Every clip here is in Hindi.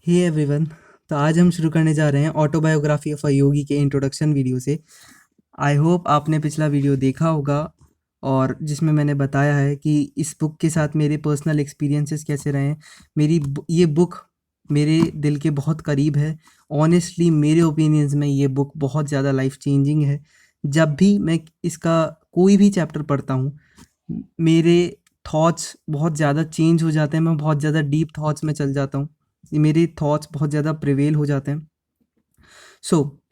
Hey everyone. तो आज हम शुरू करने जा रहे हैं ऑटोबायोग्राफी ऑफ अ योगी के इंट्रोडक्शन वीडियो से। आई होप आपने पिछला वीडियो देखा होगा और जिसमें मैंने बताया है कि इस बुक के साथ मेरे पर्सनल एक्सपीरियंसेस कैसे रहे हैं। ये बुक मेरे दिल के बहुत करीब है। ऑनेस्टली मेरे ओपिनियंस में ये बुक बहुत ज़्यादा लाइफ चेंजिंग है। जब भी मैं इसका कोई भी चैप्टर पढ़ता हूँ, मेरे थॉट्स बहुत ज़्यादा चेंज हो जाते हैं। मैं बहुत ज़्यादा डीप थॉट्स में चल जाता हूँ। मेरे थॉट्स बहुत ज़्यादा प्रिवेल हो जाते हैं।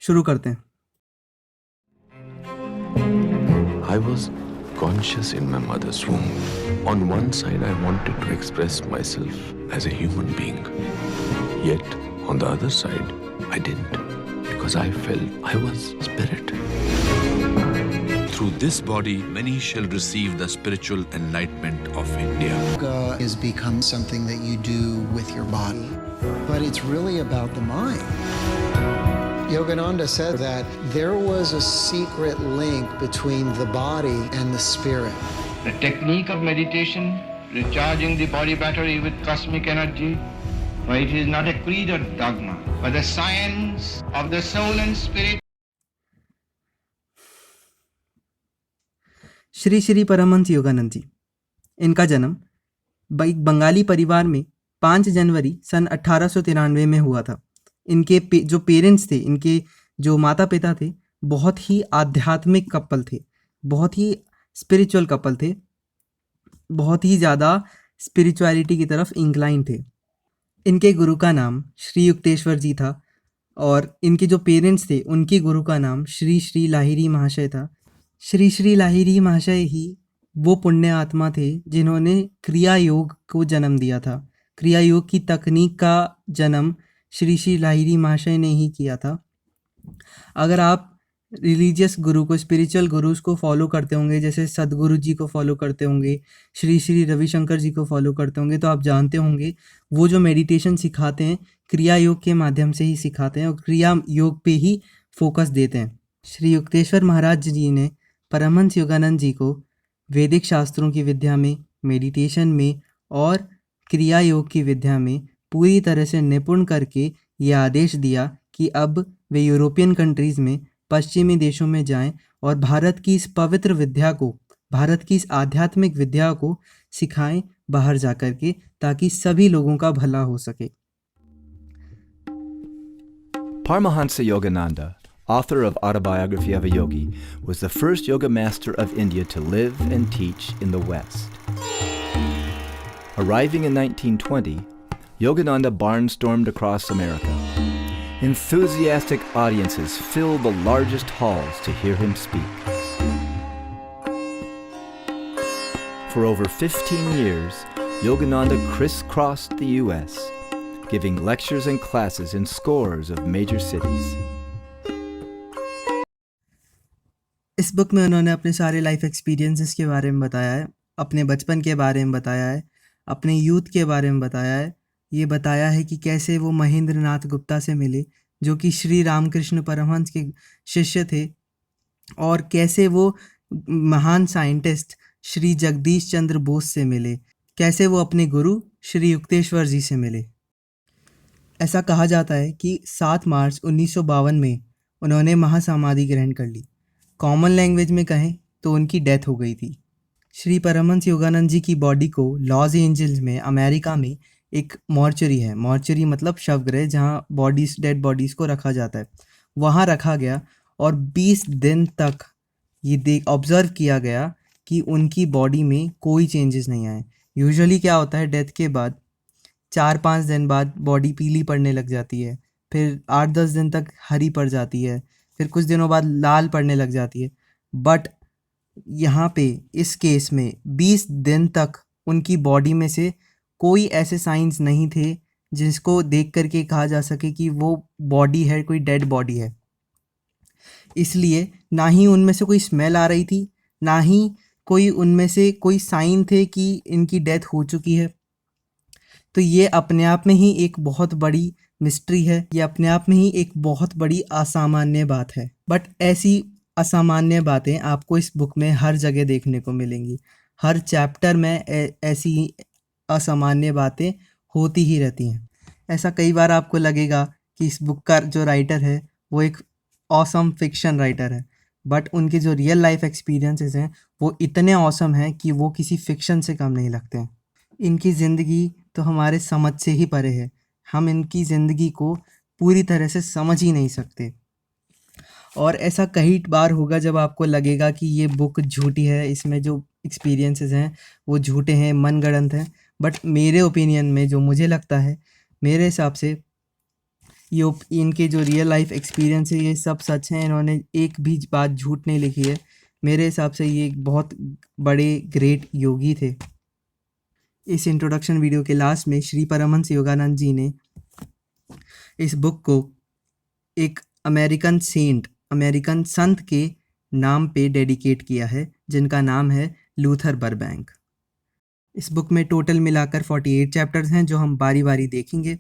शुरू करते हैं। I was conscious in my mother's womb. On one side, I wanted to express myself as a human being. Yet, on the other side, I didn't, because I felt I was spirit. Through this body, many shall receive the spiritual enlightenment of India. Yoga has become something that you do with your body, but it's really about the mind. Yogananda said that there was a secret link between the body and the spirit. The technique of meditation, recharging the body battery with cosmic energy, for it is not a creed or dogma, but the science of the soul and spirit. Shri Shri Paramhans Yogananda ji. इनका जन्म एक बंगाली परिवार में 5 जनवरी सन 1893 में हुआ था। इनके जो पेरेंट्स थे, इनके जो माता पिता थे, बहुत ही आध्यात्मिक कपल थे, बहुत ही स्पिरिचुअल कपल थे, बहुत ही ज़्यादा स्पिरिचुअलिटी की तरफ इंक्लाइन थे। इनके गुरु का नाम श्री युक्तेश्वर जी था और इनके जो पेरेंट्स थे उनके गुरु का नाम श्री श्री लाहिरी महाशय था। श्री श्री लाहिरी महाशय ही वो पुण्य आत्मा थे जिन्होंने क्रिया योग को जन्म दिया था। क्रिया योग की तकनीक का जन्म श्री श्री लाहिरी महाशय ने ही किया था। अगर आप रिलीजियस गुरु को, स्पिरिचुअल गुरुज को फॉलो करते होंगे, जैसे सदगुरु जी को फॉलो करते होंगे, श्री श्री रविशंकर जी को फॉलो करते होंगे, तो आप जानते होंगे वो जो मेडिटेशन सिखाते हैं क्रिया योग के माध्यम से ही सिखाते हैं और क्रिया योग पे ही फोकस देते हैं। श्री युक्तेश्वर महाराज जी ने परमहंस योगानंद जी को वैदिक शास्त्रों की विद्या में, मेडिटेशन में और क्रिया योग की विद्या में पूरी तरह से निपुण करके ये आदेश दिया कि अब वे यूरोपियन कंट्रीज़ में, पश्चिमी देशों में जाएं और भारत की इस पवित्र विद्या को, भारत की इस आध्यात्मिक विद्या को सिखाएं बाहर जा कर के, ताकि सभी लोगों का भला हो सके। Paramahansa Yogananda, author of Autobiography of a Yogi, was the first yoga master of India to live and teach in the West. Arriving in 1920, Yogananda barnstormed across America. Enthusiastic audiences filled the largest halls to hear him speak. For over 15 years, Yogananda crisscrossed the U.S., giving lectures and classes in scores of major cities. इस बुक में उन्होंने अपने सारे लाइफ एक्सपीरियंसेस के बारे में बताया है, अपने बचपन के बारे में बताया है, अपने यूथ के बारे में बताया है। ये बताया है कि कैसे वो महेंद्र नाथ गुप्ता से मिले, जो कि श्री रामकृष्ण परमहंस के शिष्य थे, और कैसे वो महान साइंटिस्ट श्री जगदीश चंद्र बोस से मिले, कैसे वो अपने गुरु श्री युक्तेश्वर जी से मिले। ऐसा कहा जाता है कि 7 मार्च 1952 में उन्होंने महासमाधि ग्रहण कर ली। कॉमन लैंग्वेज में कहें तो उनकी डेथ हो गई थी। श्री परमहंस योगानंद जी की बॉडी को लॉस एंजल्स में, अमेरिका में एक मॉर्चरी है, मॉर्चरी मतलब शवगृह, जहाँ डेड बॉडीज़ को रखा जाता है, वहाँ रखा गया और 20 दिन तक ये ऑब्ज़र्व किया गया कि उनकी बॉडी में कोई चेंजेस नहीं आए। यूजुअली क्या होता है, डेथ के बाद 4-5 दिन बाद बॉडी पीली पड़ने लग जाती है, फिर 8-10 दिन तक हरी पड़ जाती है, फिर कुछ दिनों बाद लाल पड़ने लग जाती है। बट यहाँ पे इस केस में 20 दिन तक उनकी बॉडी में से कोई ऐसे साइंस नहीं थे जिसको देख करके कहा जा सके कि वो बॉडी है, कोई डेड बॉडी है। इसलिए ना ही उनमें से कोई स्मेल आ रही थी, ना ही कोई उनमें से कोई साइन थे कि इनकी डेथ हो चुकी है। तो ये अपने आप में ही एक बहुत बड़ी मिस्ट्री है, ये अपने आप में ही एक बहुत बड़ी असामान्य बात है। बट ऐसी असामान्य बातें आपको इस बुक में हर जगह देखने को मिलेंगी। हर चैप्टर में ऐसी असामान्य बातें होती ही रहती हैं। ऐसा कई बार आपको लगेगा कि इस बुक का जो राइटर है वो एक ऑसम फिक्शन राइटर है, बट उनके जो रियल लाइफ एक्सपीरियंसेस हैं वो इतने ऑसम हैं कि वो किसी फिक्शन से कम नहीं लगते हैं। इनकी ज़िंदगी तो हमारे समझ से ही परे है, हम इनकी ज़िंदगी को पूरी तरह से समझ ही नहीं सकते। और ऐसा कई बार होगा जब आपको लगेगा कि ये बुक झूठी है, इसमें जो एक्सपीरियंसेस हैं वो झूठे हैं, मनगढ़ंत हैं, बट मेरे ओपिनियन में जो मुझे लगता है, मेरे हिसाब से इनके जो रियल लाइफ एक्सपीरियंस है ये सब सच हैं, इन्होंने एक भी बात झूठ नहीं लिखी है। मेरे हिसाब से ये एक बहुत बड़े ग्रेट योगी थे। इस इंट्रोडक्शन वीडियो के लास्ट में श्री परमहंस योगानंद जी ने इस बुक को एक अमेरिकन संत के नाम पे डेडिकेट किया है, जिनका नाम है लूथर बरबैंक। इस बुक में टोटल मिलाकर 48 चैप्टर्स हैं जो हम बारी बारी देखेंगे।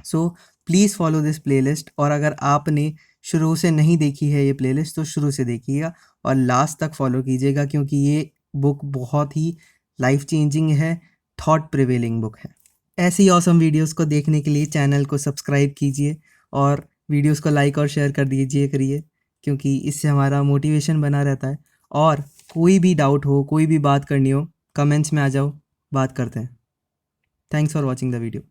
So please follow this playlist, और अगर आपने शुरू से नहीं देखी है ये प्लेलिस्ट तो शुरू से देखिएगा और लास्ट तक फॉलो कीजिएगा, क्योंकि ये बुक बहुत ही लाइफ चेंजिंग है, थॉट प्रिवेलिंग बुक है। ऐसी ऑसम वीडियोस को देखने के लिए चैनल को सब्सक्राइब कीजिए और वीडियोस को लाइक और शेयर कर दीजिए करिए, क्योंकि इससे हमारा मोटिवेशन बना रहता है। और कोई भी डाउट हो, कोई भी बात करनी हो, कमेंट्स में आ जाओ, बात करते हैं। Thanks for watching the video.